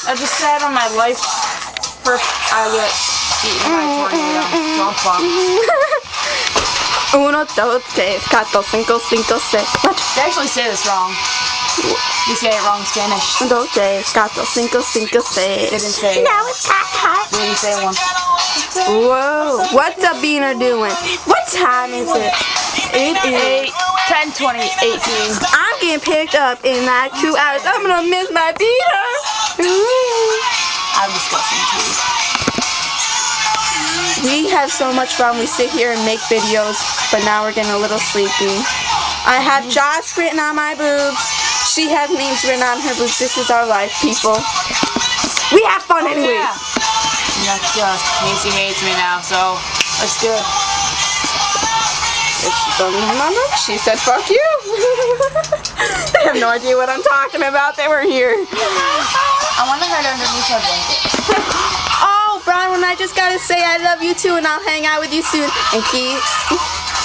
I just said on my life, first I get eaten by a tornado. Don't fuck. 1, 2, 3, 4, 5, 5, 6. What? They actually say this wrong. You say it wrong in Spanish. 1, 2, 3, 4, 5, 5, 6. They didn't say it. Now it's hot. They didn't say one. Whoa. What's the beaner doing? What time is it? It is 10, 20, 18. I'm getting picked up in like 2 hours. I'm gonna miss my beater. I'm disgusting too. We have so much fun. We sit here and make videos, but now we're getting a little sleepy. I have Josh written on my boobs. She has names written on her boobs. This is our life, people. We have fun anyway. Yeah. That's just Casey hates me now, so that's good. If she doesn't remember, she said, fuck you. They have no idea what I'm talking about. They were here. I want to hide underneath our blanket. Oh, Bronwyn, I just gotta say I love you too, and I'll hang out with you soon. And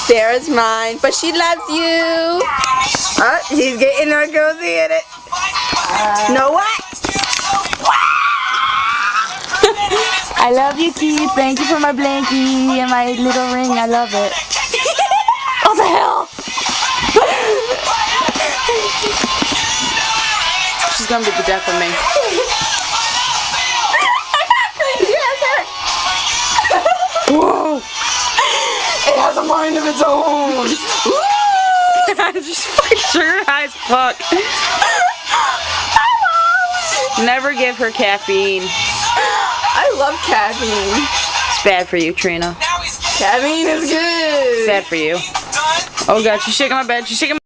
Sarah's mine, but she loves you. Oh, he's getting her cozy in it. Know what? I love you, Keith. Thank you for my blankie and my little ring. I love it. What the hell? She's gonna be the death of me. Whoa! It has a mind of its own. I'm just fucking sugar high as fuck. Never give her caffeine. I love caffeine. It's bad for you, Trina. Caffeine is good. It's bad for you. Oh god, she's shaking my bed. She's shaking my